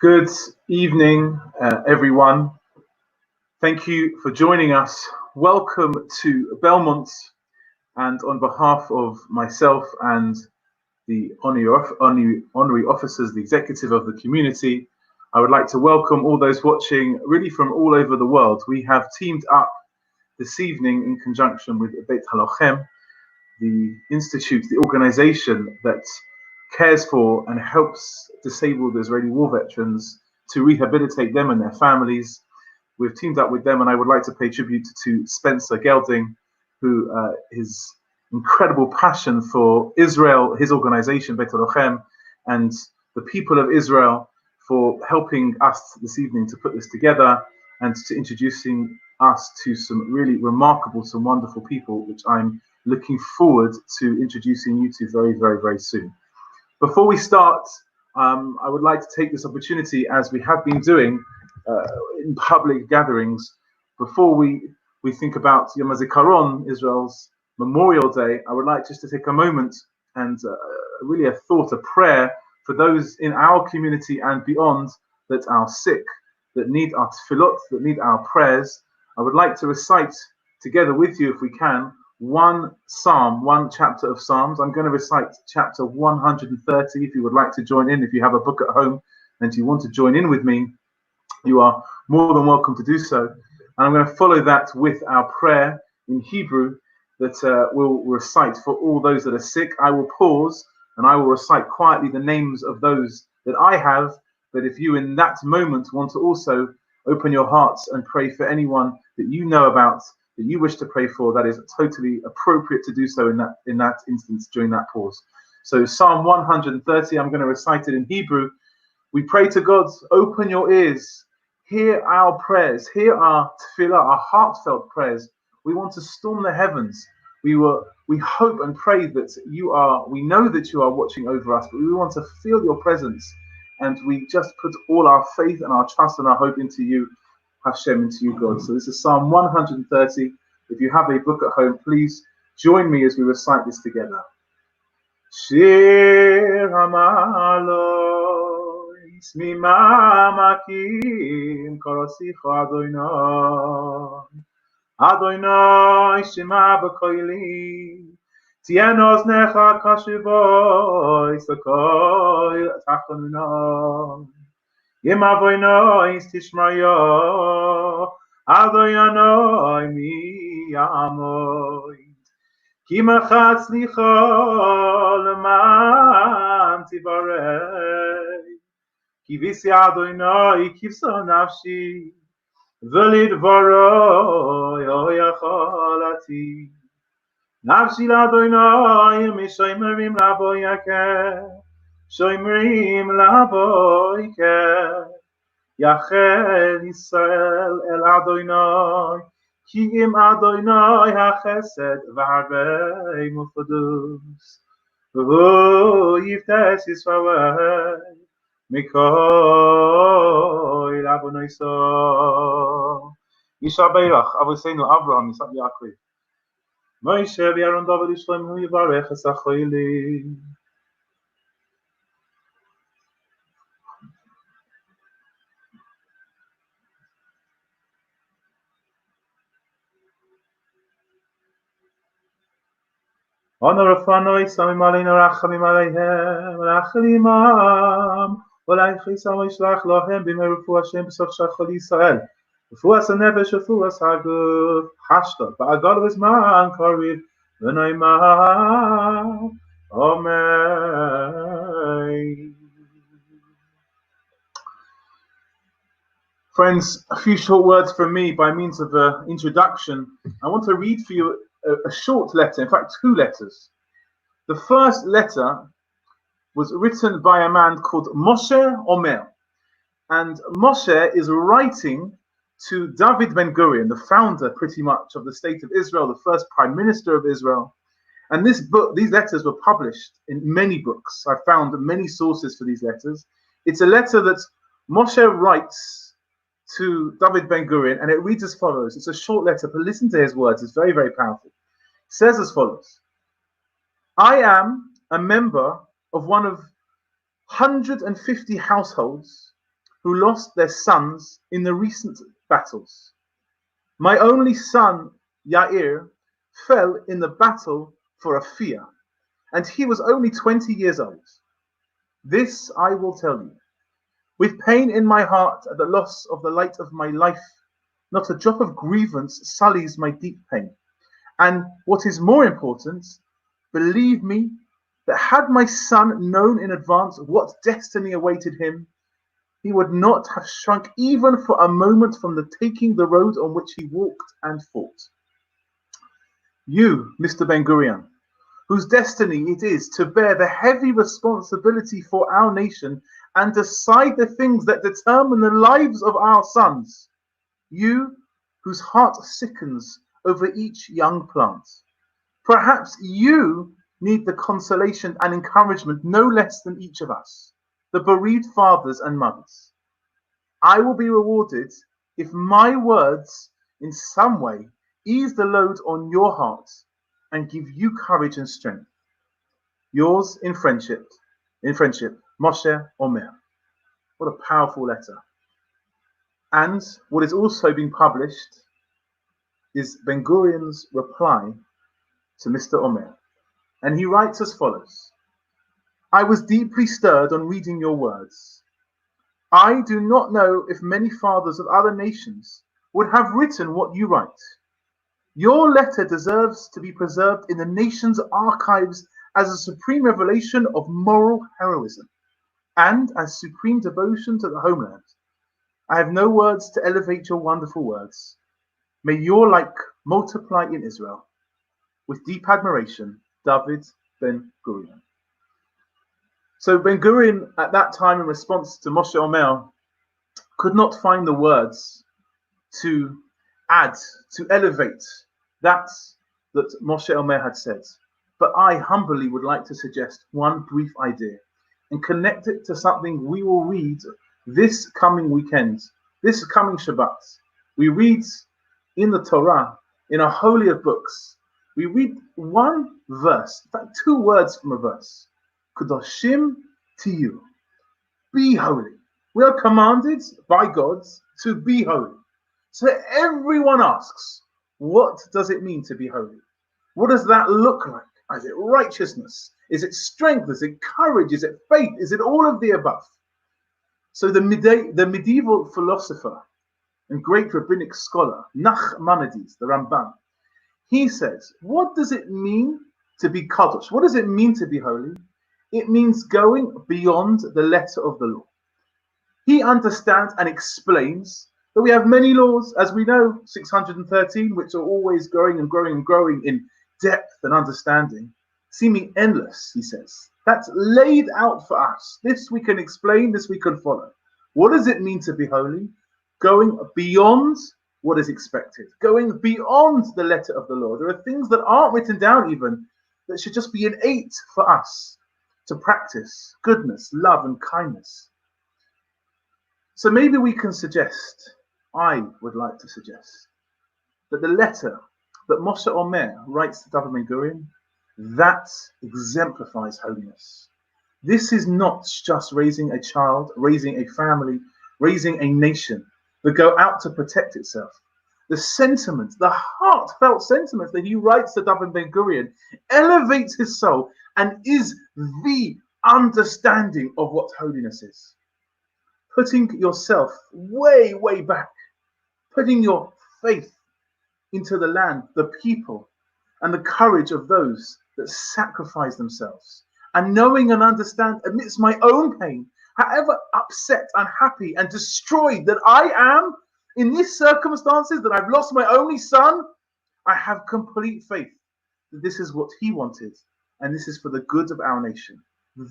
Good evening, everyone. Thank you for joining us. Welcome to Belmont, and on behalf of myself and the honorary officers, the executive of the community, I would like to welcome all those watching really from all over the world. We have teamed up this evening in conjunction with Beit Halochem, the institute, the organization that cares for and helps disabled Israeli war veterans to rehabilitate them and their families. We've teamed up with them, and I would like to pay tribute to Spencer Gelding, who his incredible passion for Israel, his organization, Beit Halochem, and the people of Israel for helping us this evening to put this together and to introducing us to some really remarkable, some wonderful people, which I'm looking forward to introducing you to very, very, very soon. Before we start, I would like to take this opportunity, as we have been doing in public gatherings, before we think about Yom Hazikaron, Israel's Memorial Day. I would like just to take a moment and really a thought, a prayer for those in our community and beyond that are sick, that need our tefillot, that need our prayers. I would like to recite together with you, if we can, one psalm, one chapter of Psalms. I'm going to recite chapter 130. If you would like to join in, if you have a book at home and you want to join in with me, you are more than welcome to do so. And I'm going to follow that with our prayer in Hebrew that we'll recite for all those that are sick. I will pause and I will recite quietly the names of those that I have. But if you in that moment want to also open your hearts and pray for anyone that you know about, that you wish to pray for, that is totally appropriate to do so in that instance during that pause. So Psalm 130, I'm going to recite it in Hebrew. We pray to God, open your ears, hear our prayers, hear our tefillah, our heartfelt prayers. We want to storm the heavens. We hope and pray that we know that you are watching over us, but we want to feel your presence. And we just put all our faith and our trust and our hope into you, Hashem, into you, God. So this is Psalm 130. If you have a book at home, please join me as we recite this together. Shir Hamalois Mima Makim Korosicha Adonai Adonai Shema B'Koili Tienos Necha Kashivois L'Kol Tachonunai Yemavoinois Tishmayo Adonai Mi Amoy Ki Machatz Licho L'man Tivarei Ki Visi Adonai Kivso Nafshi V'lidvaro Yoyacholati Nafshi L'Adonai Mishomerim Laboyake Shoimrim Laboyke Yachel Yisrael El Adonai Ki im Adonai HaChesed V'Harvei Mufadus V'hu Yiftes Yisrael Mikol Abonoso Yisha Beirach Avoseinu Avraham Yitzhak Yaakov Moshe v'Aaron David Yishloim Hu Yivarech Es HaCholim. Honor Rafanoi, Samim Aleinu Rachamim Aleihem, Rachalimam, Olaychi Samo Yishlach Lohem, B'merufu Hashem B'sof Shachol Yisrael, B'fuas HaNefesh, B'fuas HaGuf, Hashtag, Ba'agol V'zman Kariv, V'noimah, Amen. Friends, a few short words from me by means of an introduction. I want to read for you a short letter, in fact, two letters. The first letter was written by a man called Moshe Omer. And Moshe is writing to David Ben-Gurion, the founder pretty much of the state of Israel, the first prime minister of Israel. And these letters were published in many books. I found many sources for these letters. It's a letter that Moshe writes to David Ben-Gurion, and it reads as follows. It's a short letter, but listen to his words. It's very, very powerful. It says as follows. I am a member of one of 150 households who lost their sons in the recent battles. My only son, Yair, fell in the battle for Afia, and he was only 20 years old. This I will tell you. With pain in my heart at the loss of the light of my life, not a drop of grievance sullies my deep pain. And what is more important, believe me, that had my son known in advance what destiny awaited him, he would not have shrunk even for a moment from taking the road on which he walked and fought. You, Mr. Ben-Gurion, whose destiny it is to bear the heavy responsibility for our nation and decide the things that determine the lives of our sons. You, whose heart sickens over each young plant. Perhaps you need the consolation and encouragement no less than each of us, the bereaved fathers and mothers. I will be rewarded if my words in some way ease the load on your heart and give you courage and strength. Yours in friendship, Moshe Omer. What a powerful letter. And what is also being published is Ben-Gurion's reply to Mr. Omer. And he writes as follows. I was deeply stirred on reading your words. I do not know if many fathers of other nations would have written what you write. Your letter deserves to be preserved in the nation's archives as a supreme revelation of moral heroism and as supreme devotion to the homeland. I have no words to elevate your wonderful words. May your like multiply in Israel. With deep admiration, David Ben-Gurion. So Ben-Gurion at that time, in response to Moshe Omer, could not find the words to add, to elevate that Moshe Omer had said. But I humbly would like to suggest one brief idea and connect it to something we will read this coming weekend, this coming Shabbat. We read in the Torah, in a holy of books, we read one verse, in fact, two words from a verse. Kadoshim to you. Be holy. We are commanded by God to be holy. So everyone asks, what does it mean to be holy? What does that look like? Is it righteousness? Is it strength? Is it courage? Is it faith? Is it all of the above? So the medieval philosopher and great rabbinic scholar, Nachmanides, the Ramban, he says, what does it mean to be kadosh? What does it mean to be holy? It means going beyond the letter of the law. He understands and explains that we have many laws, as we know, 613, which are always growing and growing and growing in depth and understanding, seeming endless, he says. That's laid out for us. This we can explain, this we can follow. What does it mean to be holy? Going beyond what is expected, going beyond the letter of the law. There are things that aren't written down even that should just be innate for us to practice goodness, love, and kindness. So maybe we can suggest, I would like to suggest, that the letter that Moshe Omer writes to David Ben-Gurion, that exemplifies holiness. This is not just raising a child, raising a family, raising a nation that go out to protect itself. The sentiment, the heartfelt sentiment that he writes to David Ben-Gurion elevates his soul and is the understanding of what holiness is. Putting yourself way, way back, putting your faith into the land, the people, and the courage of those that sacrifice themselves, and knowing and understand amidst my own pain, however upset, unhappy, and destroyed that I am in these circumstances, that I've lost my only son, I have complete faith that this is what he wanted, and this is for the good of our nation.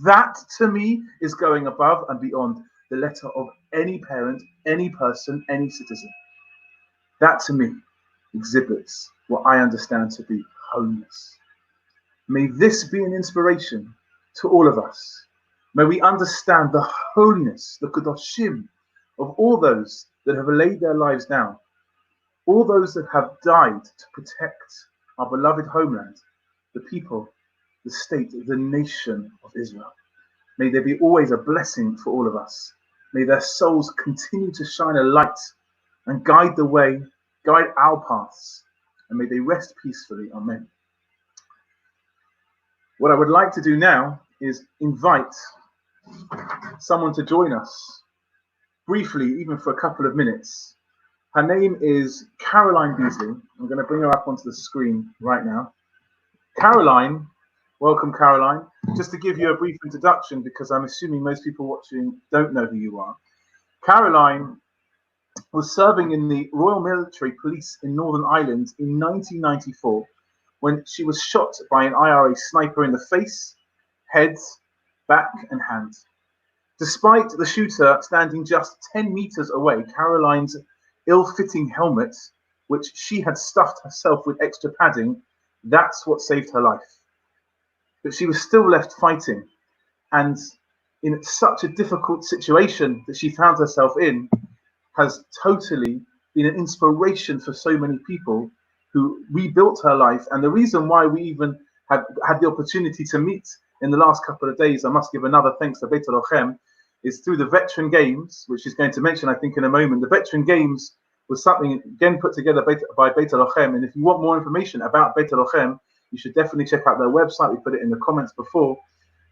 That, to me, is going above and beyond the letter of any parent, any person, any citizen. That, to me, exhibits what I understand to be holiness. May this be an inspiration to all of us. May we understand the holiness, the kadoshim of all those that have laid their lives down, all those that have died to protect our beloved homeland, the people, the state, the nation of Israel. May there be always a blessing for all of us. May their souls continue to shine a light and guide the way, guide our paths, and may they rest peacefully. Amen. What I would like to do now is invite someone to join us briefly, even for a couple of minutes. Her name is Caroline Beasley. I'm going to bring her up onto the screen right now. Caroline, welcome Caroline. Just to give you a brief introduction, because I'm assuming most people watching don't know who you are. Caroline was serving in the Royal Military Police in Northern Ireland in 1994 when she was shot by an IRA sniper in the face, head, back and hand. Despite the shooter standing just 10 meters away, Caroline's ill-fitting helmet, which she had stuffed herself with extra padding, that's what saved her life. But she was still left fighting, and in such a difficult situation that she found herself in, has totally been an inspiration for so many people who rebuilt her life. And the reason why we even had the opportunity to meet in the last couple of days, I must give another thanks to Beit Halochem, is through the Veteran Games, which she's going to mention, I think, in a moment. The Veteran Games was something, again, put together by Beit Halochem. And if you want more information about Beit Halochem, you should definitely check out their website. We put it in the comments before.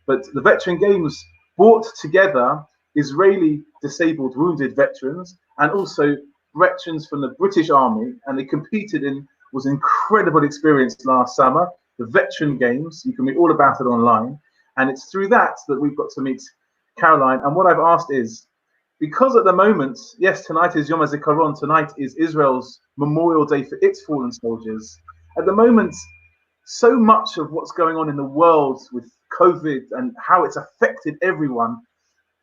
But the Veteran Games brought together Israeli disabled wounded veterans and also veterans from the British Army, and they competed in, was an incredible experience last summer, the Veteran Games. You can read all about it online, and it's through that we've got to meet Caroline. And what I've asked is, because at the moment, yes, tonight is Yom Hazikaron, tonight is Israel's Memorial Day for its fallen soldiers. At the moment, so much of what's going on in the world with COVID and how it's affected everyone,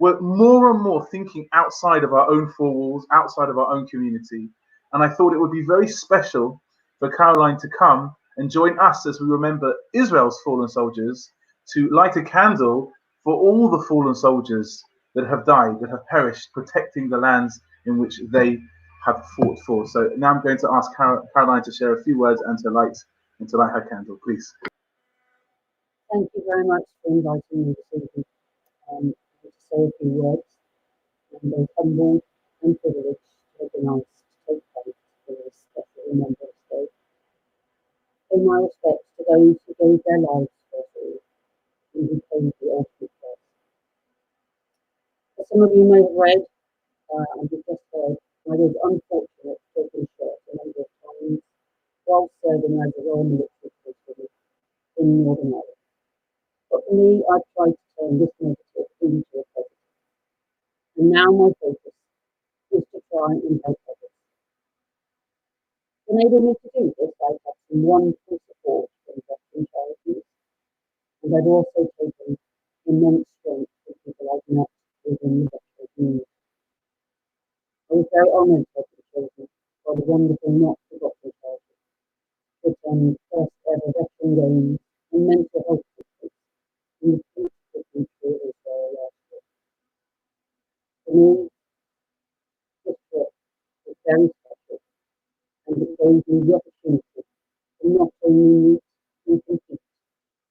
we're more and more thinking outside of our own four walls, outside of our own community. And I thought it would be very special for Caroline to come and join us as we remember Israel's fallen soldiers, to light a candle for all the fallen soldiers that have died, that have perished, protecting the lands in which they have fought for. So now I'm going to ask Caroline to share a few words and to light her candle, please. Thank you very much for inviting me this evening. To say a few words. I'm both humbled and privileged to have been asked to take part in this special Remembrance Day. Pay my respects to those who gave their lives for us all and who paid the ultimate price. As some of you may have read, and you've just heard, I was unfortunate to have been shot a number of times while serving as a Royal Military Police in Northern Ireland. But for me, I've tried to turn this negative into a positive. And now my focus is to try and help others. To enable me to do this, I've had some wonderful support from veteran charities, and I've also taken immense strength from people I've met within the veteran community. I was very honoured to have been chosen by the wonderful not-for-profit charity to attend first ever veteran games and mental health treatment in the peaceful country of Israel last year. For me, this trip was very special, and it gave me the opportunity to not only meet and compete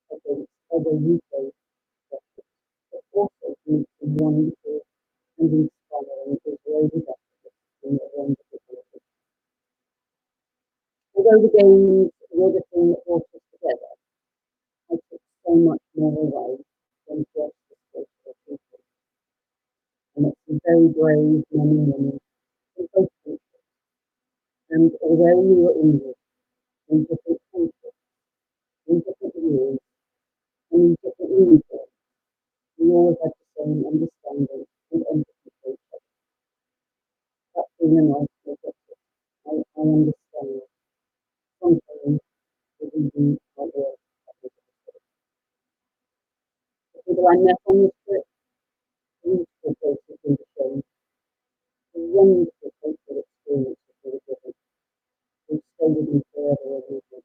against other UK veterans, but also to meet some wonderful and inspiring Israeli veterans in their wonderful country. Although the games were the thing that brought us together, I took so much more away than just the spiritual people. And it's some very brave men and women in both countries. And although we were injured in different countries, in different years, and in different uniforms, we always had the same understanding and empathy for each other. That's been a nice project. I understand. Sometimes it even might work. The people I met on this trip, beautiful places in the show, a wonderful cultural experience we were given, and stay with me forever and ever.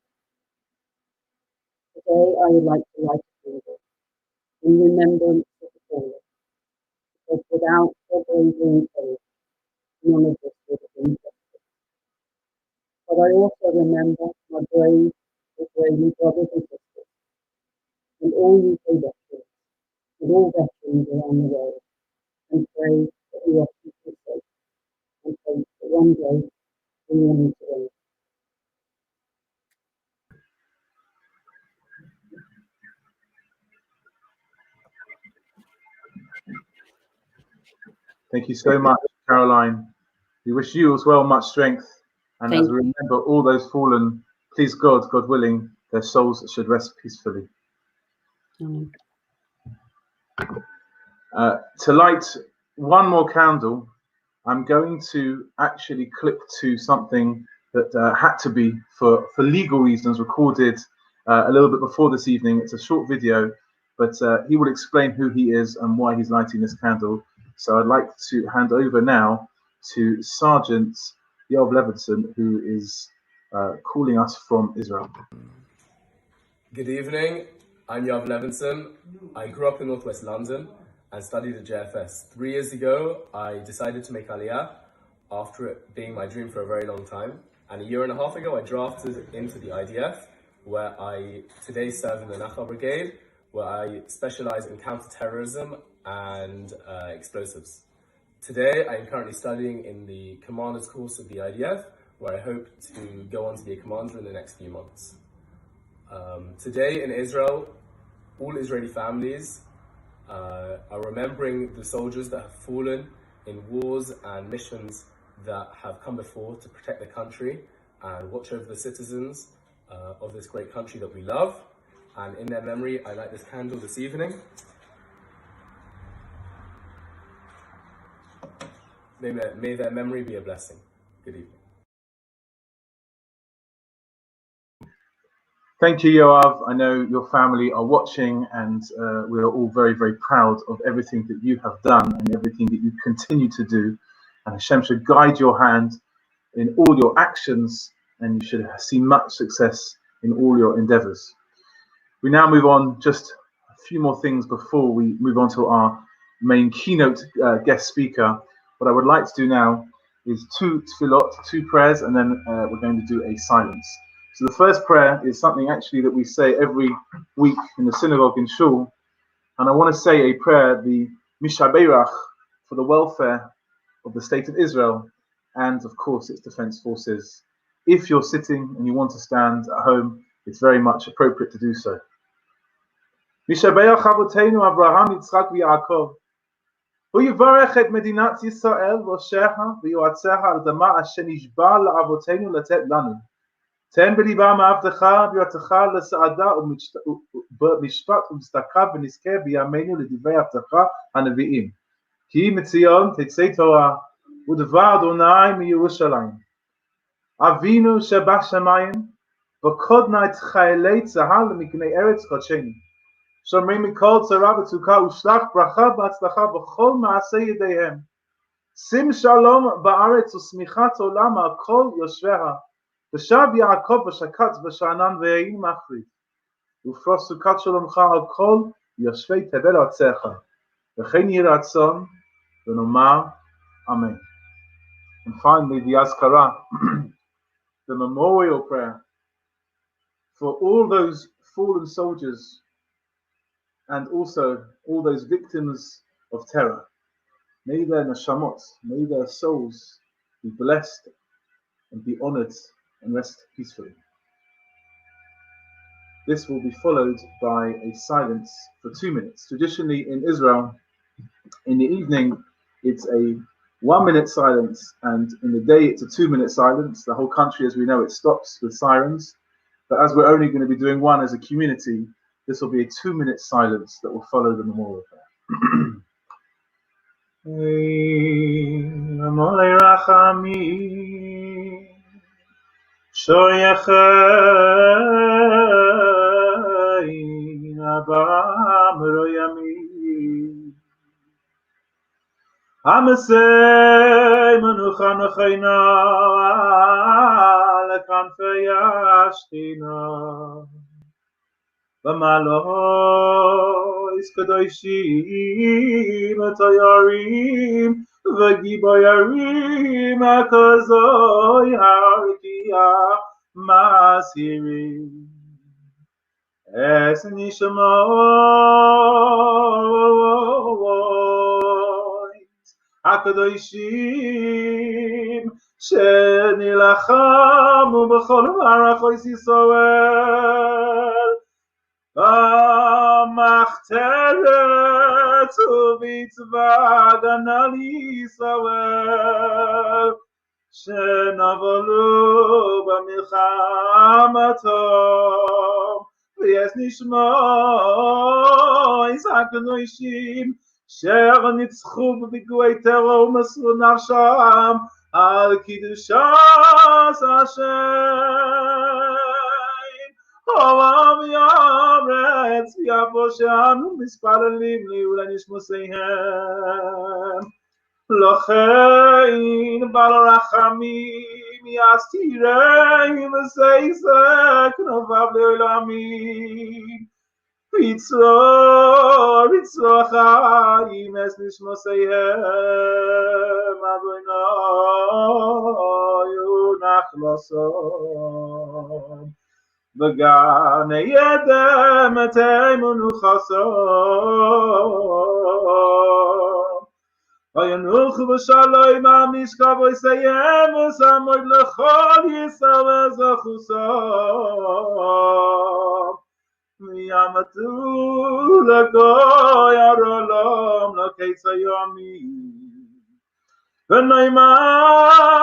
Today I would like to light a candle in remembrance of the fallen, because without their bravery and courage, none of this would have been possible. But I also remember my brave Israeli brothers and sisters, and all UK veterans, and all veterans around the world, and pray that you up and keep safe, and hope that one day we will meet again. Thank you so much, Caroline. We wish you as well much strength. And as we remember all those fallen, please God, God willing, their souls should rest peacefully. Amen. To light one more candle, I'm going to actually click to something that had to be, for legal reasons, recorded a little bit before this evening. It's a short video, but he will explain who he is and why he's lighting this candle. So I'd like to hand over now to Sergeant Yoav Levinson, who is calling us from Israel. Good evening, I'm Yoav Levinson. I grew up in Northwest London and studied at JFS. 3 years ago, I decided to make Aliyah after it being my dream for a very long time. And a year and a half ago, I drafted into the IDF, where I today serve in the Nachal Brigade, where I specialize in counterterrorism and explosives. Today, I am currently studying in the commander's course of the IDF, where I hope to go on to be a commander in the next few months. Today in Israel, all Israeli families are remembering the soldiers that have fallen in wars and missions that have come before to protect the country and watch over the citizens of this great country that we love. And in their memory, I light this candle this evening. May their memory be a blessing. Good evening. Thank you, Yoav. I know your family are watching, and we are all very, very proud of everything that you have done and everything that you continue to do. And Hashem should guide your hand in all your actions, and you should see much success in all your endeavors. We now move on, just a few more things before we move on to our main keynote guest speaker. What I would like to do now is two tefillot, two prayers, and then we're going to do a silence. So the first prayer is something actually that we say every week in the synagogue in Shul. And I want to say a prayer, the Mishabeirach, for the welfare of the state of Israel and, of course, its defense forces. If you're sitting and you want to stand at home, it's very much appropriate to do so. Mishabeirach Avoteinu Abraham, Yitzchak v'Yaakov. Hu yivarech et medinat Yisrael v'oshecha v'yoatzecha al dama asher nishba la'avoteinu letet lanu. תן בליבם אהבתך ויראתך לסעדה ובמשפט ובצדקה ונזכה בימינו לדברי הבטחה הנביאים. כי מציון תצא תורה ודבר אדוני מירושלים. אבינו שבשמיים וקוד נא את חיילי צה"ל למקנה ארץ קודשנו. שומרים מכל צרה וצוקה ושלח ברכה והצלחה בכל מעשה ידיהם. שים שלום בארץ ושמיכת עולם על כל יושביה. ושב יעקב ושקץ ושענן ויהי מחריד, ופרוס סוכת שלומך על כל יושבי תבל ארצך, וכן יהי רצון ונאמר Amen. And finally, the Hazikaron, the memorial prayer for all those fallen soldiers and also all those victims of terror. May their neshamot, may their souls be blessed and be honored and rest peacefully. This will be followed by a silence for 2 minutes. Traditionally in Israel, in the evening, it's a 1 minute silence, and in the day, it's a 2 minute silence. The whole country, as we know, it stops with sirens. But as we're only going to be doing one as a community, this will be a 2 minute silence that will follow the memorial prayer. Shoyechein Abraham Royami Hamasei Menucha Nechayna Lekanfei Ashtina V'malois Kadoshim Etoyarim V'giboyarim Akazoi Harikia Masirim Es Nishamois הקדושים שנלחמו בכל מערכות ישראל במחתרת ובצבא הגנה לישראל שנבלו במלחמתו ויש נשמוע הקדושים אשר ניצחו בפיגועי טרור ומסרו נפשם על קדושת השם עולם יארץ ויבוא שאנו מתפללים לעילוי נשמותיהם לכן בעל רחמים יסתירנו וסייסק נובב לעולמים ויצרוך חיים את נשמותיהם אדוני ונחלצם בגן עדן מנוחתם וינוחו בשלום המשכב ויסיים ושמות לכל ישראל וזכוסם ויעמדו לגוי העולם לקיץ הימים ונאמר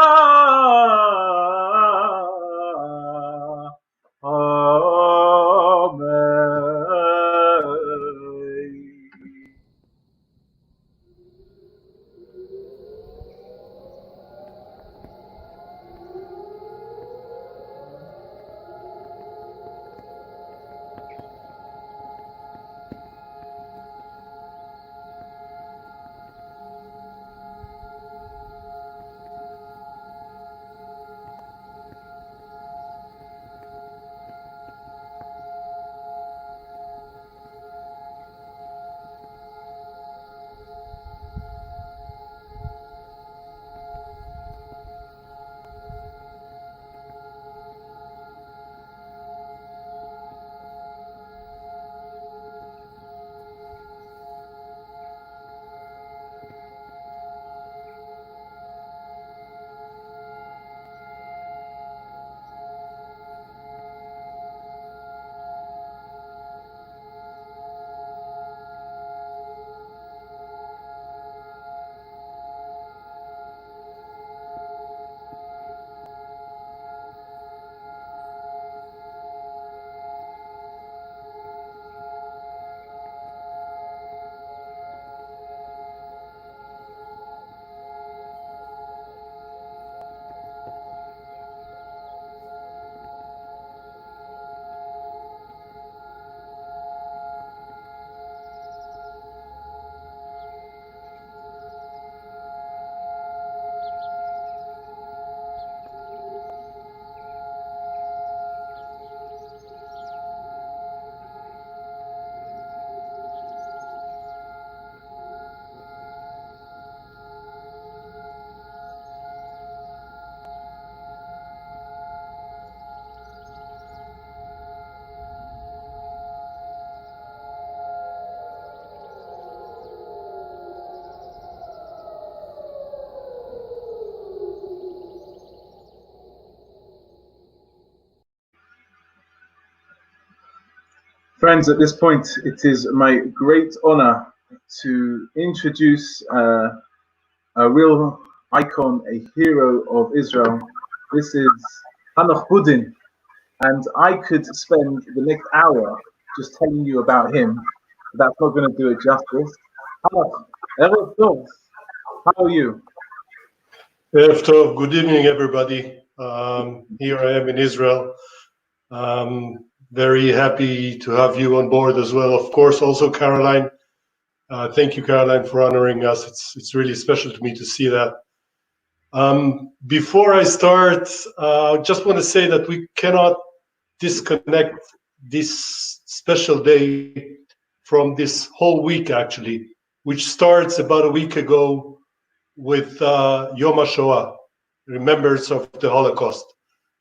Friends, at this point, it is my great honor to introduce a real icon, a hero of Israel. This is Halochem, and I could spend the next hour just telling you about him, but that's not going to do it justice. Halach, Erev Tov, how are you? Erev Tov, good evening, everybody. Here I am in Israel. Very happy to have you on board as well. Of course, also Caroline. Thank you, Caroline, for honoring us. It's really special to me to see that. Before I start, I just want to say that we cannot disconnect this special day from this whole week, actually, which starts about a week ago with Yom HaShoah, remembrance of the Holocaust.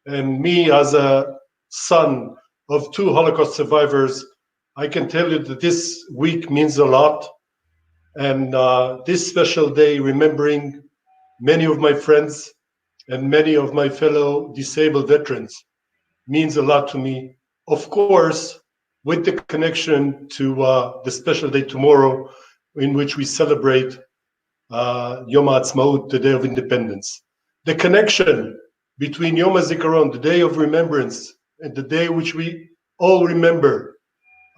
And me, as a son of two Holocaust survivors, I can tell you that this week means a lot. And this special day, remembering many of my friends and many of my fellow disabled veterans, means a lot to me. Of course, with the connection to the special day tomorrow, in which we celebrate Yom HaAtzmaut, the Day of Independence. The connection between Yom Hazikaron, the Day of Remembrance, and the day which we all remember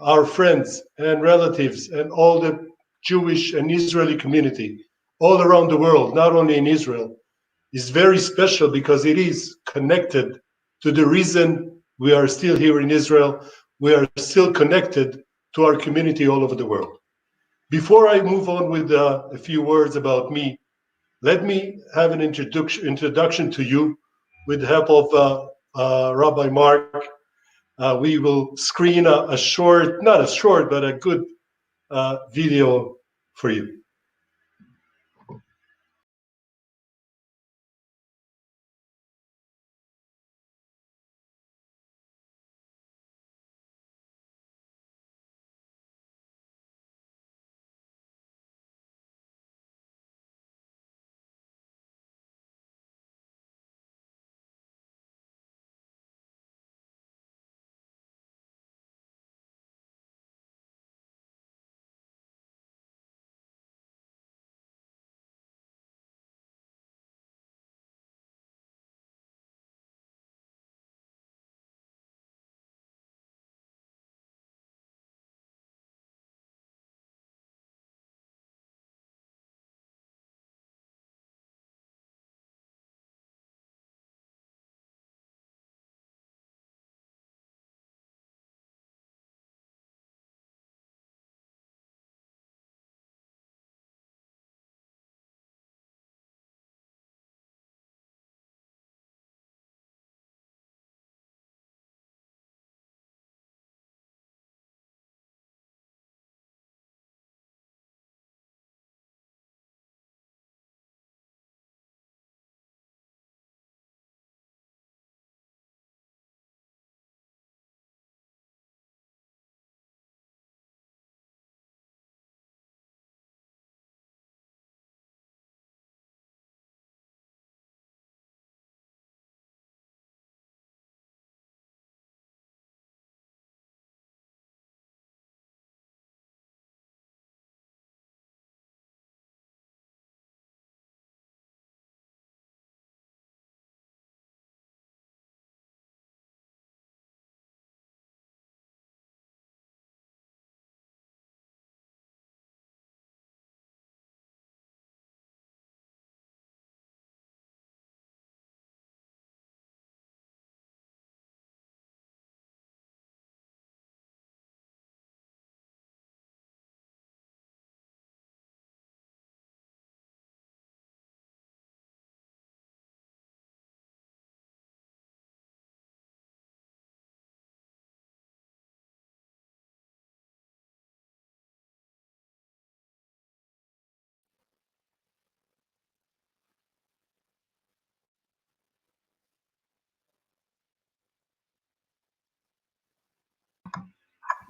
our friends and relatives and all the Jewish and Israeli community all around the world, not only in Israel, is very special because it is connected to the reason we are still here in Israel. We are still connected to our community all over the world. Before I move on with a few words about me, let me have an introduction to you with the help of Rabbi Mark. We will screen a short, not a short, but a good video for you.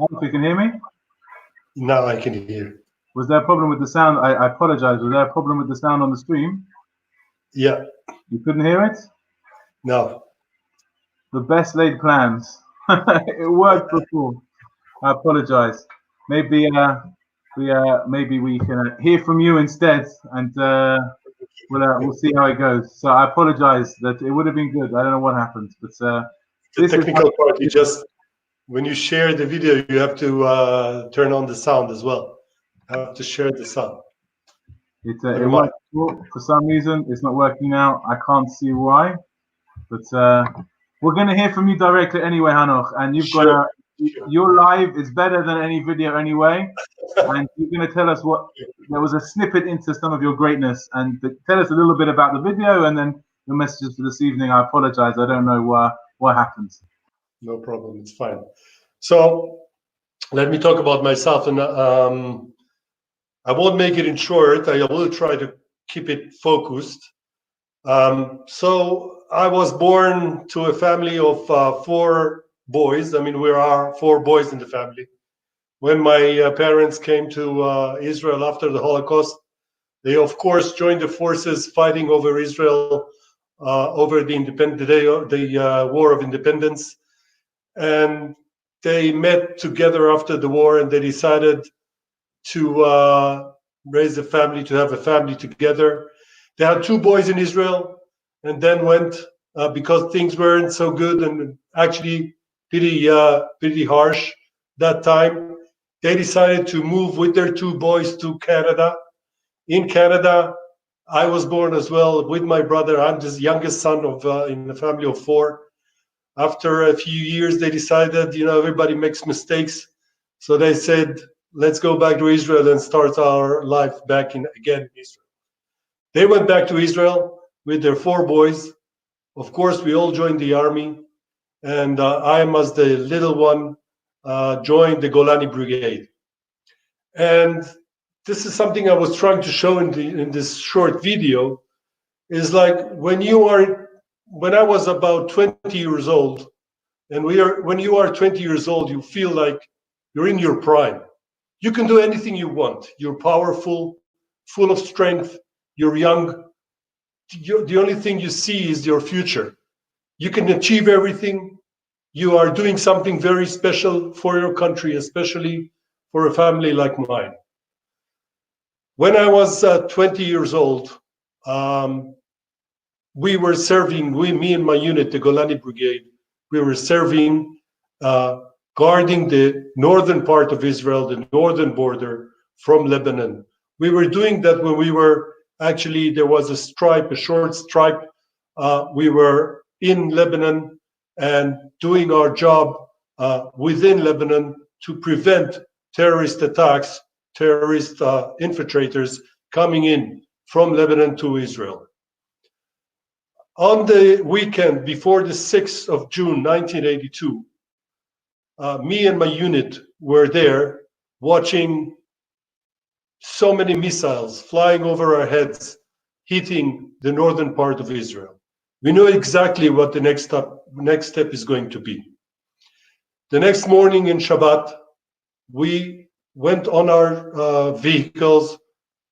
If you can hear me? Now I can hear. Was there a problem with the sound? I apologize. Was there a problem with the sound on the stream? Yeah. You couldn't hear it? No. The best laid plans. It worked before. I apologize. Maybe we can hear from you instead, and we'll see how it goes. So I apologize. That it would have been good. I don't know what happened, but the technical part. You just, when you share the video, you have to turn on the sound as well. You have to share the sound. It worked for some reason. It's not working now. I can't see why, but we're going to hear from you directly anyway, Hanoch. And you've got your live is better than any video anyway. And you're going to tell us what there was a snippet into some of your greatness, and tell us a little bit about the video, and then the messages for this evening. I apologize. I don't know what happened. No problem. It's fine. So let me talk about myself, and I won't make it in short. I will try to keep it focused. So I was born to a family of 4 boys. I mean, we are 4 boys in the family. when my parents came to Israel after the Holocaust. They, of course, joined the forces fighting over Israel over the War of Independence. And they met together after the war, and they decided to raise a family, to have a family together. They had 2 boys in Israel, and then went because things weren't so good and actually pretty harsh that time. They decided to move with their 2 boys to Canada. In Canada, I was born as well with my brother. I'm the youngest son of in a family of 4. After a few years, they decided, everybody makes mistakes. So they said, let's go back to Israel and start our life back again in Israel. They went back to Israel with their 4 boys. Of course, we all joined the army. And I, as the little one, joined the Golani Brigade. And this is something I was trying to show in this short video, is like when I was about 20 years old, and when you are 20 years old, you feel like you're in your prime. You can do anything you want. You're powerful, full of strength. You're young. The only thing you see is your future. You can achieve everything. You are doing something very special for your country, especially for a family like mine. When I was 20 years old, we were serving, me and my unit, the Golani Brigade, we were serving, guarding the northern part of Israel, the northern border from Lebanon. We were doing that when we were, actually, there was a short stripe. We were in Lebanon and doing our job within Lebanon to prevent terrorist attacks, terrorist infiltrators coming in from Lebanon to Israel. On the weekend before the 6th of June, 1982, me and my unit were there watching so many missiles flying over our heads, hitting the northern part of Israel. We knew exactly what the next step is going to be. The next morning in Shabbat, we went on our vehicles,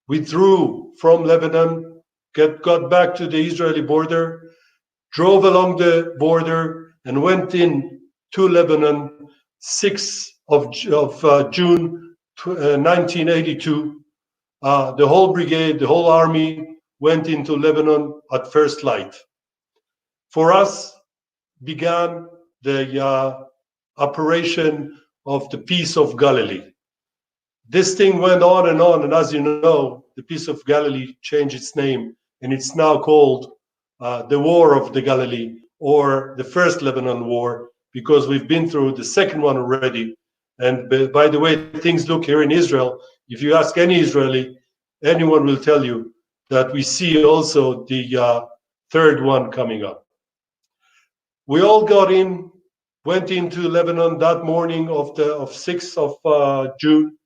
withdrew from Lebanon, got back to the Israeli border, drove along the border, and went in to Lebanon, 6th of June 1982. The whole brigade, the whole army went into Lebanon at first light. For us, began the operation of the Peace of Galilee. This thing went on, and as you know, the Peace of Galilee changed its name, and it's now called the War of the Galilee, or the First Lebanon War, because we've been through the second one already. And by the way things look here in Israel, if you ask any Israeli, anyone will tell you that we see also the third one coming up. We all went into Lebanon that morning of 6th of June.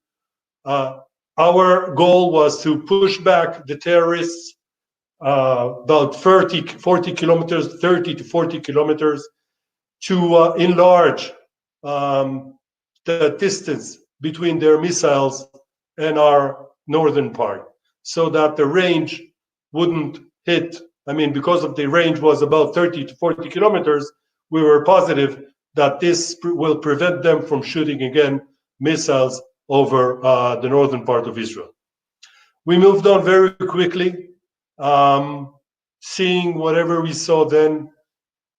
Our goal was to push back the terrorists about 30 to 40 kilometers to enlarge the distance between their missiles and our northern part, so that the range wouldn't hit. I mean, because of the range was about 30 to 40 kilometers, we were positive that this will prevent them from shooting again missiles over the northern part of Israel. We moved on very quickly, seeing whatever we saw then.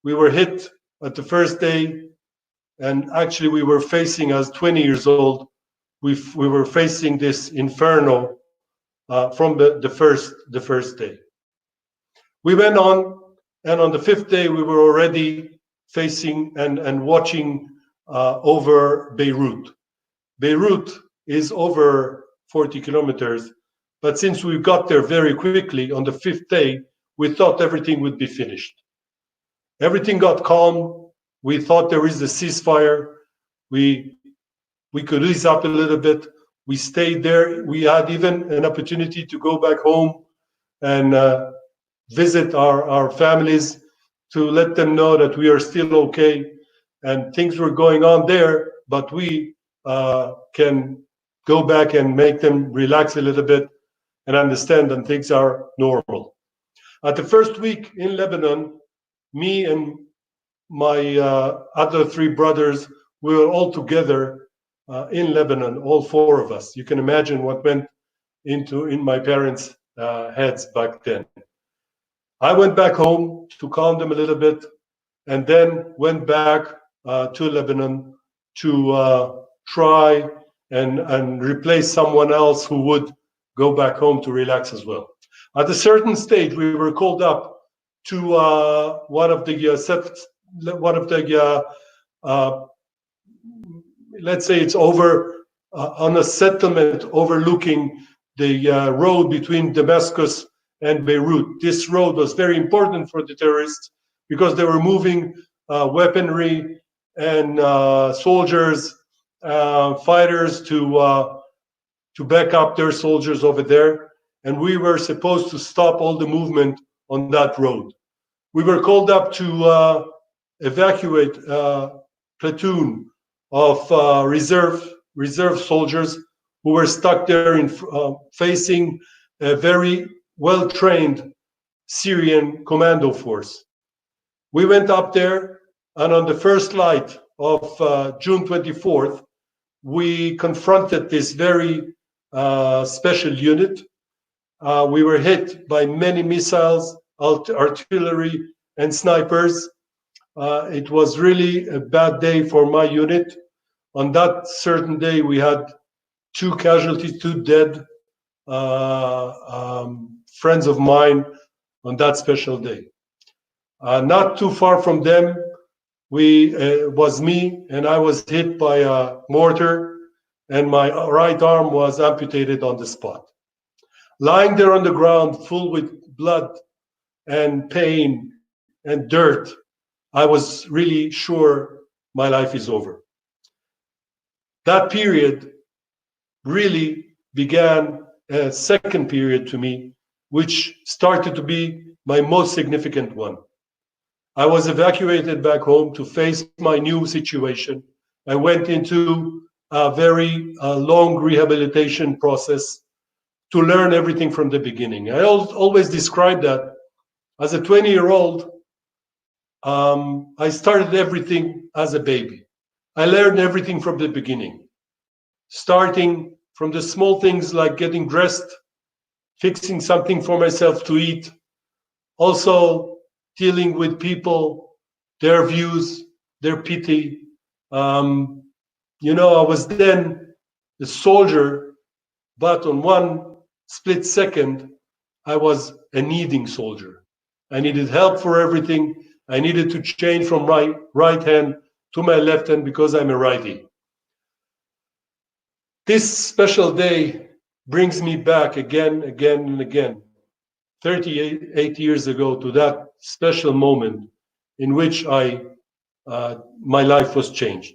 We were hit at the first day, and actually we were facing, as 20 years old, we were facing this inferno from the first day. We went on, and on the 5th day we were already facing and watching over Beirut. Beirut is over 40 kilometers, but since we got there very quickly on the 5th day, we thought everything would be finished. Everything got calm. We thought there is a ceasefire. We could ease up a little bit. We stayed there. We had even an opportunity to go back home and visit our families, to let them know that we are still okay, and things were going on there, but we can go back and make them relax a little bit and understand that things are normal. At the first week in Lebanon, me and my other three brothers, we were all together in Lebanon, all four of us. You can imagine what went in my parents' heads back then. I went back home to calm them a little bit, and then went back to Lebanon to try and replace someone else who would go back home to relax as well. At a certain stage, we were called up to one of the let's say it's over on a settlement overlooking the road between Damascus and Beirut. This road was very important for the terrorists because they were moving weaponry and soldiers, fighters to back up their soldiers over there. And we were supposed to stop all the movement on that road. We were called up to evacuate a platoon of reserve soldiers who were stuck there in facing a very well-trained Syrian commando force. We went up there, and on the first light of June 24th, we confronted this very special unit. We were hit by many missiles, artillery, and snipers. It was really a bad day for my unit. On that certain day, we had 2 casualties, 2 dead friends of mine on that special day. Not too far from them, was me, and I was hit by a mortar, and my right arm was amputated on the spot. Lying there on the ground, full with blood and pain and dirt, I was really sure my life is over. That period really began a second period to me, which started to be my most significant one. I was evacuated back home to face my new situation. I went into a very long rehabilitation process to learn everything from the beginning. I always describe that as a 20-year-old, I started everything as a baby. I learned everything from the beginning, starting from the small things like getting dressed, fixing something for myself to eat, also dealing with people, their views, their pity. I was then a soldier, but on one split second, I was a needing soldier. I needed help for everything. I needed to change from my right hand to my left hand because I'm a righty. This special day brings me back again and again, 38 years ago, to that special moment in which my life was changed.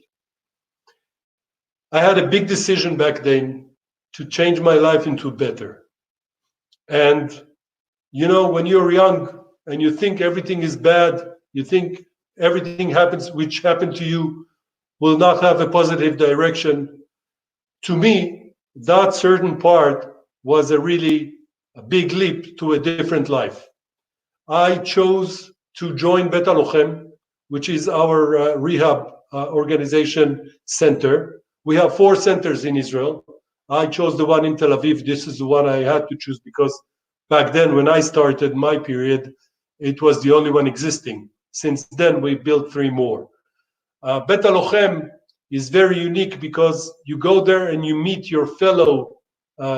I had a big decision back then to change my life into better. And when you're young and you think everything is bad, you think everything which happened to you will not have a positive direction. To me, that certain part was a really big leap to a different life. I chose to join Beit Halochem, which is our rehab organization center. We have 4 centers in Israel. I chose the one in Tel Aviv. This is the one I had to choose because back then, when I started my period, it was the only one existing. Since then, we built 3 more. Beit Halochem is very unique because you go there and you meet your fellow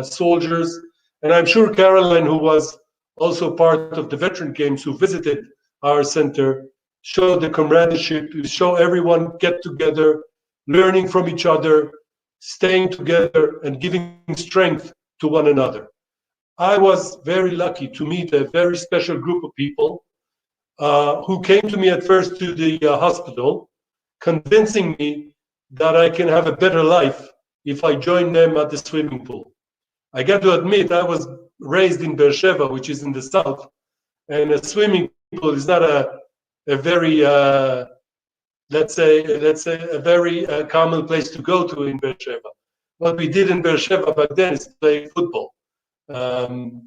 soldiers. And I'm sure Caroline, who was also part of the veteran games, who visited our center, showed the comradeship, to show everyone get together, learning from each other, staying together, and giving strength to one another. I was very lucky to meet a very special group of people who came to me at first to the hospital, convincing me that I can have a better life if I join them at the swimming pool. I got to admit, I was raised in Beersheba, which is in the south, and a swimming pool is not a very let's say a very common place to go to in Beersheba. What we did in Beersheba back then is play football.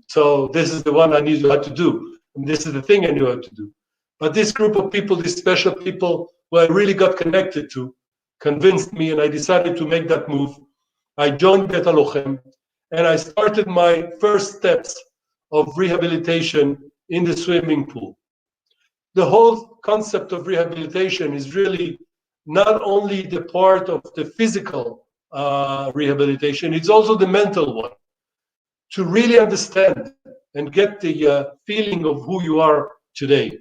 So this is the one I knew how to do. And this is the thing I knew how to do. But this group of people, these special people who I really got connected to, convinced me, and I decided to make that move. I joined Beit Halochem, and I started my first steps of rehabilitation in the swimming pool. The whole concept of rehabilitation is really not only the part of the physical rehabilitation, it's also the mental one. To really understand and get the feeling of who you are today.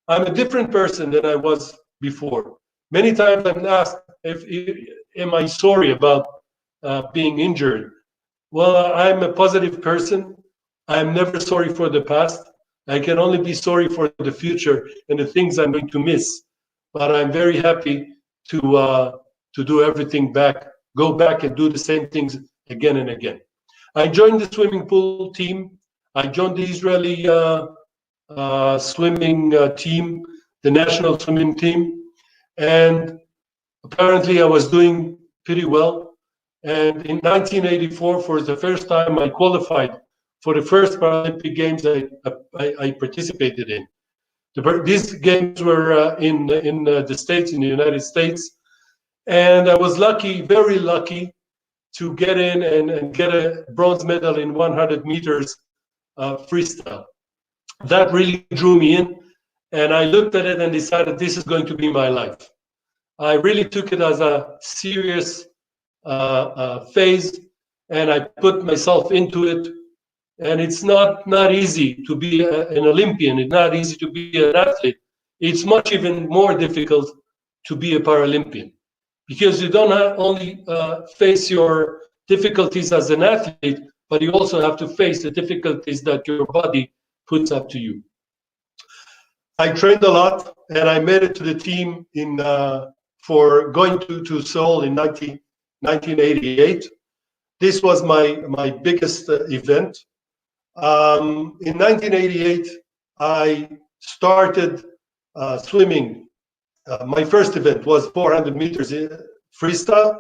I'm a different person than I was before. Many times I'm asked, am I sorry about being injured? Well, I'm a positive person. I'm never sorry for the past. I can only be sorry for the future and the things I'm going to miss. But I'm very happy to do everything back, go back and do the same things again and again. I joined the swimming pool team. I joined the Israeli swimming team, the national swimming team. And apparently I was doing pretty well. And in 1984, for the first time, I qualified for the first Paralympic Games I participated in. These games were in the States, in the United States. And I was lucky, very lucky, to get in and get a bronze medal in 100 meters freestyle. That really drew me in, and I looked at it and decided this is going to be my life. I really took it as a serious phase, and I put myself into it. And it's not easy to be an Olympian. It's not easy to be an athlete. It's much even more difficult to be a Paralympian, because you don't only face your difficulties as an athlete, but you also have to face the difficulties that your body puts up to you. I trained a lot, and I made it to the team for going to Seoul in 1988. This was my biggest event. In 1988, I started swimming. My first event was 400 meters freestyle.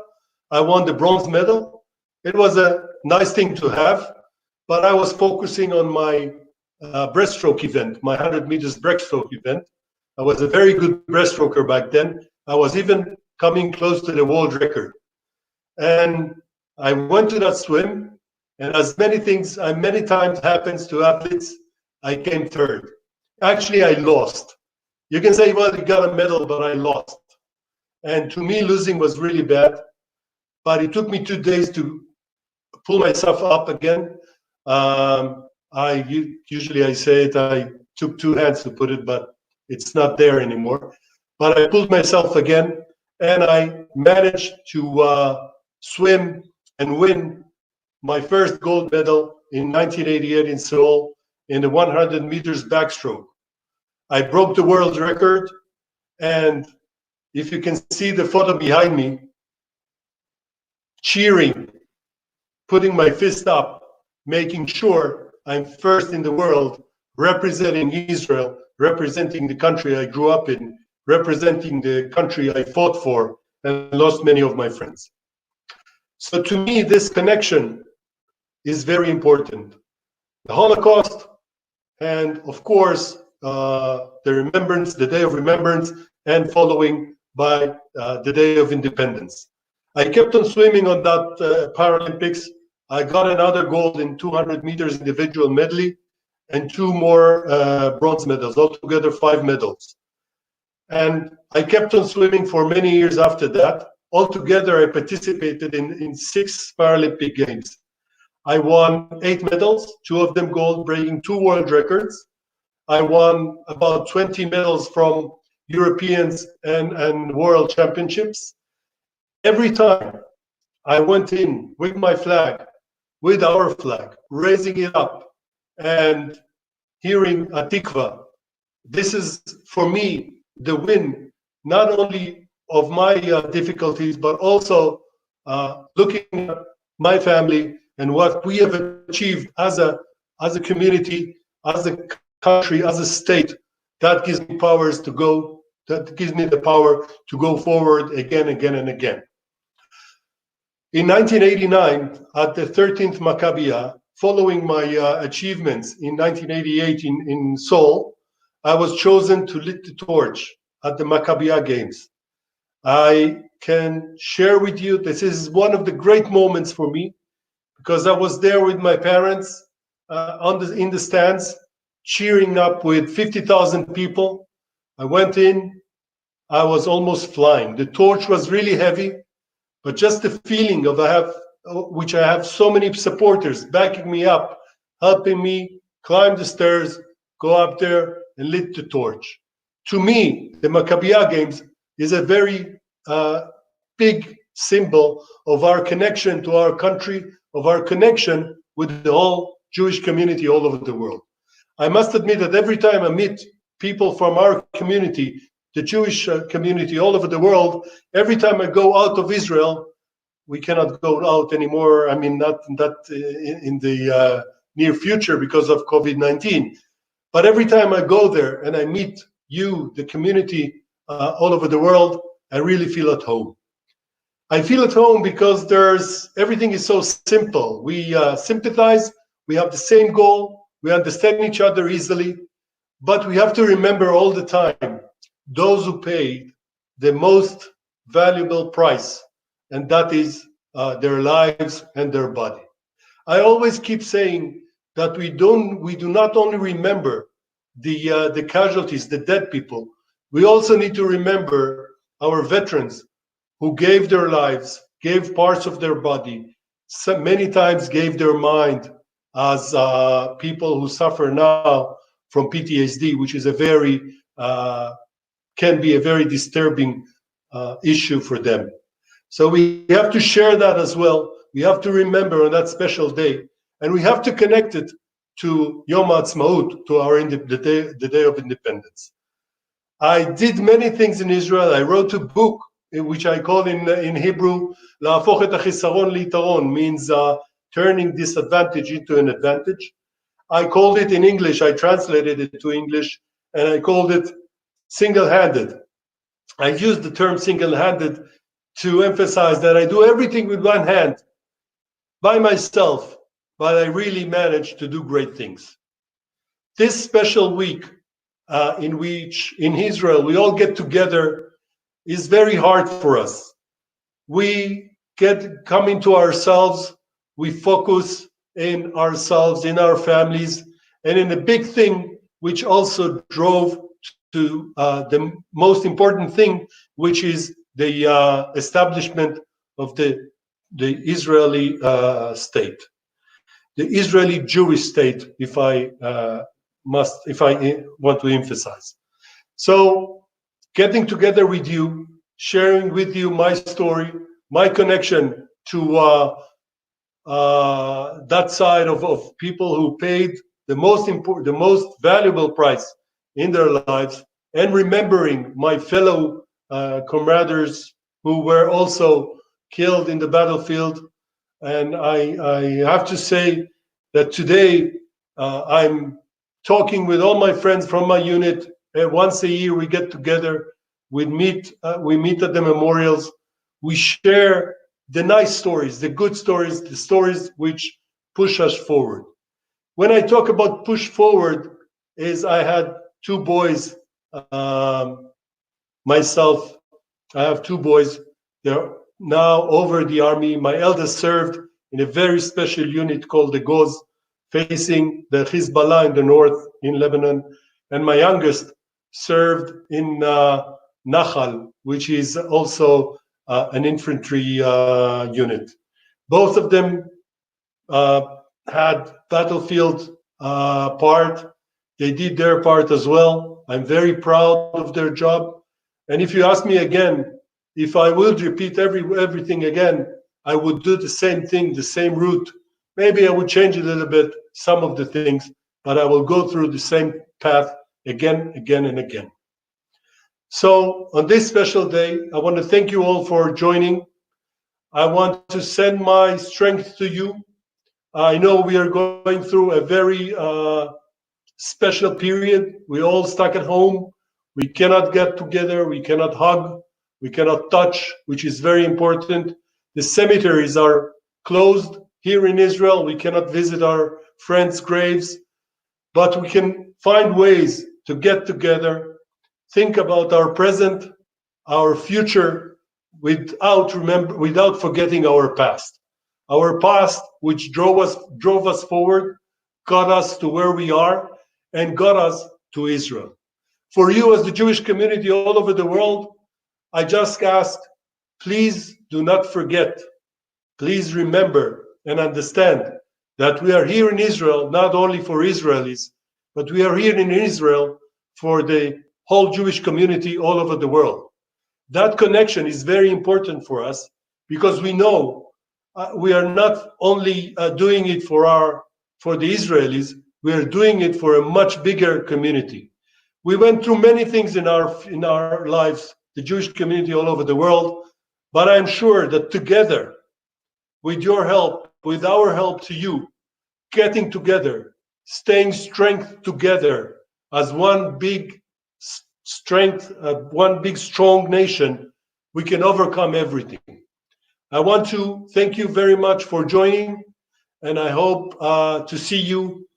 I won the bronze medal. It was a nice thing to have, but I was focusing on my breaststroke event, my 100 meters breaststroke event. I was a very good breaststroker back then. I was even coming close to the world record. And I went to that swim, and as many times happens to athletes, I came third. Actually, I lost. You can say, well, you got a medal, but I lost. And to me, losing was really bad. But it took me 2 days to pull myself up again. Usually I say it, I took 2 hands to put it, but it's not there anymore. But I pulled myself again, and I managed to swim and win my first gold medal in 1988 in Seoul in the 100 meters backstroke. I broke the world record, and if you can see the photo behind me, cheering, putting my fist up, making sure I'm first in the world, representing Israel, representing the country I grew up in, representing the country I fought for and lost many of my friends. So to me, this connection is very important. The Holocaust, and of course, the Day of Remembrance, and following by the Day of Independence. I kept on swimming on that Paralympics. I got another gold in 200 meters individual medley and 2 more bronze medals, altogether 5 medals. And I kept on swimming for many years after that. Altogether, I participated in 6 Paralympic Games. I won 8 medals, 2 of them gold, breaking 2 world records. I won about 20 medals from Europeans and World Championships. Every time I went in with my flag, with our flag, raising it up and hearing Atikva. This is, for me, the win, not only of my difficulties, but also looking at my family and what we have achieved as a community, as a country, as a state. That gives me powers to go that gives me the power to go forward again, and again. In 1989, at the 13th Maccabiah, following my achievements in 1988 in Seoul, I was chosen to lead the torch at the Maccabiah Games. I can share with you, this is one of the great moments for me, because I was there with my parents in the stands, cheering up with 50,000 people. I went in, I was almost flying. The torch was really heavy, but just the feeling of I have so many supporters backing me up, helping me climb the stairs, go up there and lit the torch. To me, the Maccabiah Games is a very big symbol of our connection to our country, of our connection with the whole Jewish community all over the world. I must admit that every time I meet people from our community, the Jewish community all over the world, every time I go out of Israel, we cannot go out anymore. I mean, not in the near future because of COVID-19. But every time I go there and I meet you, the community all over the world, I really feel at home. I feel at home because everything is so simple. We sympathize, we have the same goal, we understand each other easily, but we have to remember all the time those who paid the most valuable price, and that is their lives and their body. I always keep saying that we do not only remember the casualties, the dead people, we also need to remember our veterans who gave their lives, gave parts of their body, many times gave their mind, as people who suffer now from PTSD, which is can be a very disturbing issue for them. So we have to share that as well. We have to remember on that special day, and we have to connect it to Yom Ha'atzmaut, to the Day of Independence. I did many things in Israel. I wrote a book, which I call in Hebrew, La'afoch et hachisaron li'itaron, means turning disadvantage into an advantage. I called it in English, I translated it to English, and I called it single-handed. I used the term single-handed to emphasize that I do everything with one hand, by myself, but I really managed to do great things. This special week in which in Israel we all get together is very hard for us. We come into ourselves, we focus in ourselves, in our families, and in a big thing which also drove to the most important thing, which is the establishment of the Israeli state, the Israeli Jewish state, if I want to emphasize. So getting together with you, sharing with you my story, my connection to that side of people who paid the most valuable price in their lives, and remembering my fellow comrades who were also killed in the battlefield. And I have to say that today I'm talking with all my friends from my unit. Once a year we get together, we meet at the memorials, we share the nice stories, the good stories, the stories which push us forward. When I talk about push forward, is I had two boys, myself, I have two boys. They're now over the army. My eldest served in a very special unit called the Goz, facing the Hezbollah in the north in Lebanon. And my youngest served in Nahal, which is also an infantry unit. Both of them had battlefield part. They did their part as well. I'm very proud of their job. And if you ask me again, if I would repeat everything again, I would do the same thing, the same route. Maybe I would change a little bit, some of the things, but I will go through the same path again, and again. So on this special day, I want to thank you all for joining. I want to send my strength to you. I know we are going through a very special period. We're all stuck at home. We cannot get together, we cannot hug, we cannot touch, which is very important. The cemeteries are closed here in Israel. We cannot visit our friends' graves, but we can find ways to get together, think about our present, our future, without forgetting our past. Our past, which drove us forward, got us to where we are, and got us to Israel. For you, as the Jewish community all over the world, I just ask, please do not forget. Please remember and understand that we are here in Israel not only for Israelis, but we are here in Israel for the whole Jewish community all over the world. That connection is very important for us because we know we are not only doing it for the Israelis, we are doing it for a much bigger community. We went through many things in our lives, the Jewish community all over the world, but I'm sure that together, with your help, with our help to you, getting together, staying strength together as one big strength, one big strong nation, we can overcome everything. I want to thank you very much for joining, and I hope to see you,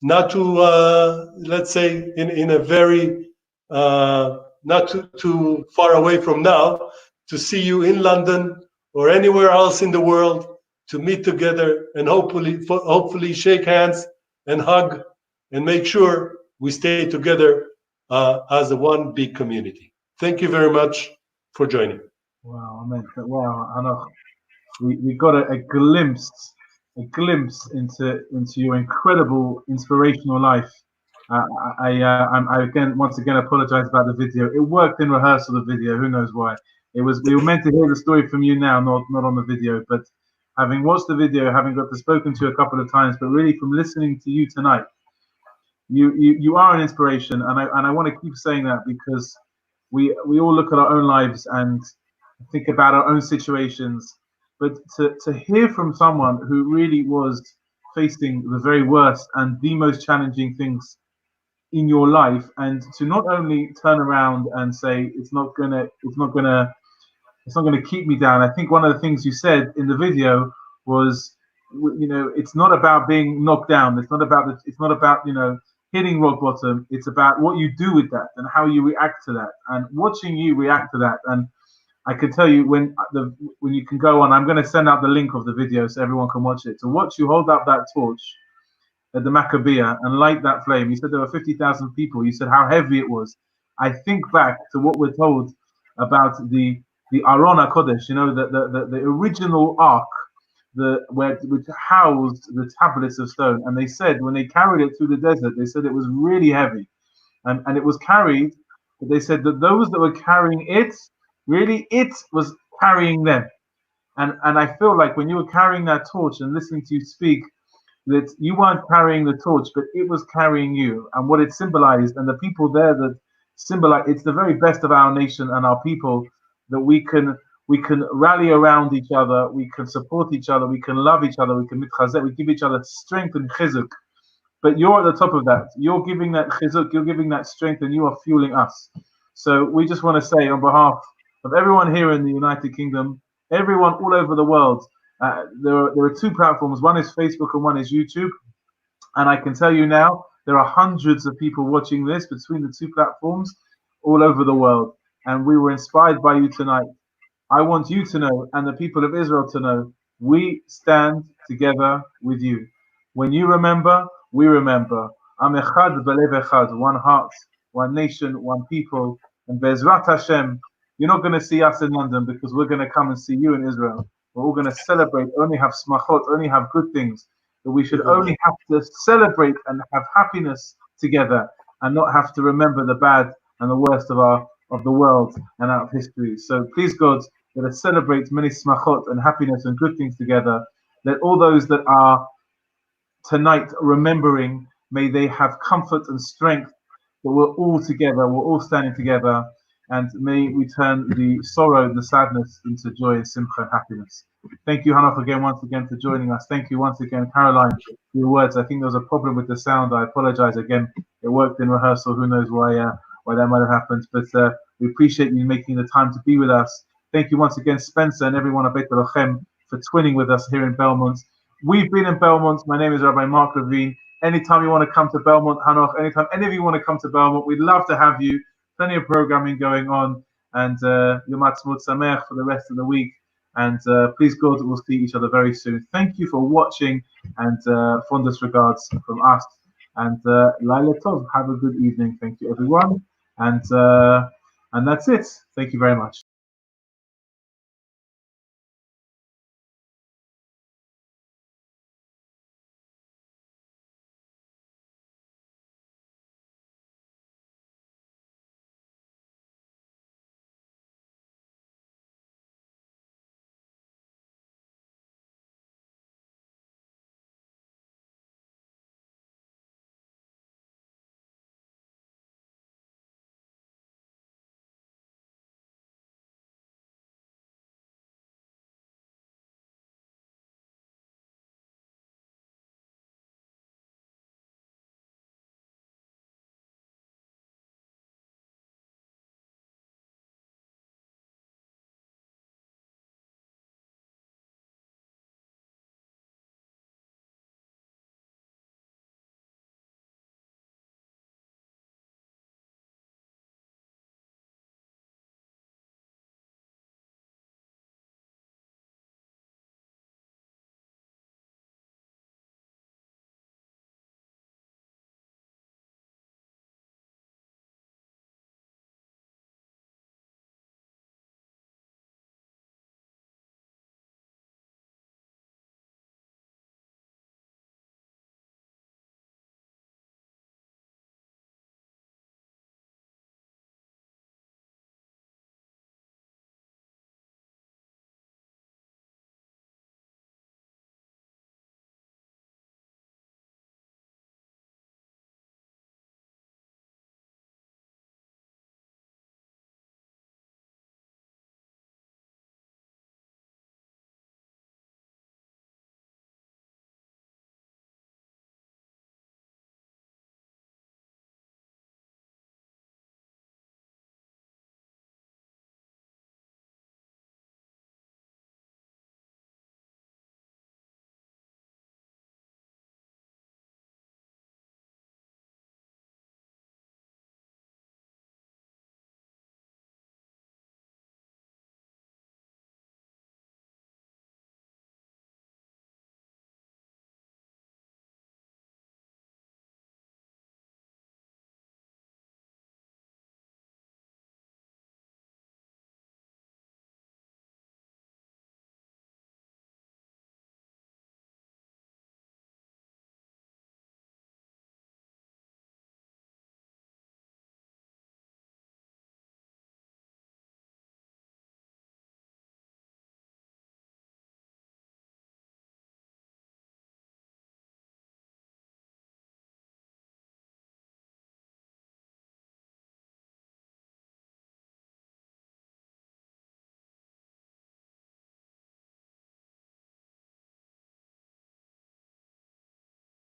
not let's say in a very not too far away from now, to see you in London or anywhere else in the world, to meet together and hopefully shake hands and hug and make sure we stay together as a one big community. Thank you very much for joining. Wow, Hanoch, we got a glimpse into your incredible inspirational life. I once again apologize about the video. It worked in rehearsal, the video. Who knows why? We were meant to hear the story from you now, not on the video. But having watched the video, having got to spoken to you a couple of times, but really from listening to you tonight, you are an inspiration, and I want to keep saying that because we all look at our own lives and think about our own situations, but to hear from someone who really was facing the very worst and the most challenging things in your life, and to not only turn around and say it's not gonna keep me down. I think one of the things you said in the video was, it's not about being knocked down. It's not about hitting rock bottom. It's about what you do with that and how you react to that, and watching you react to that. And I can tell you when you can go on, I'm going to send out the link of the video so everyone can watch it. To watch you hold up that torch at the Maccabea and light that flame. You said there were 50,000 people. You said how heavy it was. I think back to what we're told about the Aron HaKodesh, the original ark, which housed the tablets of stone. And they said when they carried it through the desert, they said it was really heavy, and it was carried. But they said that those that were carrying it, really, it was carrying them. And I feel like when you were carrying that torch and listening to you speak, that you weren't carrying the torch, but it was carrying you, and what it symbolized, and the people there that symbolize. It's the very best of our nation and our people that we can rally around each other, we can support each other, we can love each other, we can mitchazek, we give each other strength and chizuk. But you're at the top of that. You're giving that chizuk, you're giving that strength, and you are fueling us. So we just want to say on behalf of everyone here in the United Kingdom, everyone all over the world, there are two platforms. One is Facebook and one is YouTube. And I can tell you now, there are hundreds of people watching this between the two platforms all over the world. And we were inspired by you tonight. I want you to know, and the people of Israel to know, we stand together with you. When you remember, we remember. Am echad belev echad, one heart, one nation, one people. And Be'ezrat Hashem, you're not going to see us in London because we're going to come and see you in Israel. We're all going to celebrate, only have smachot, only have good things. That we should only have to celebrate and have happiness together, and not have to remember the bad and the worst of the world and out of history. So please, God, let us celebrate many smachot and happiness and good things together. Let all those that are tonight remembering, may they have comfort and strength, that we're all together, we're all standing together, and may we turn the sorrow and the sadness into joy and simcha and happiness. Thank you, Hanoch, once again for joining us. Thank you once again, Caroline, for your words. I think there was a problem with the sound. I apologize again. It worked in rehearsal. Who knows why why that might have happened. But we appreciate you making the time to be with us. Thank you once again, Spencer, and everyone at Beit Halochem for twinning with us here in Belmont. We've been in Belmont. My name is Rabbi Mark Levine. Anytime you want to come to Belmont, Hanoch, anytime any of you want to come to Belmont, we'd love to have you. Plenty of programming going on, and Yom Ha'atzmaut Sameach for the rest of the week. And please God, we'll see each other very soon. Thank you for watching, and fondest regards from us. And Laila Tov, have a good evening. Thank you, everyone. And that's it. Thank you very much.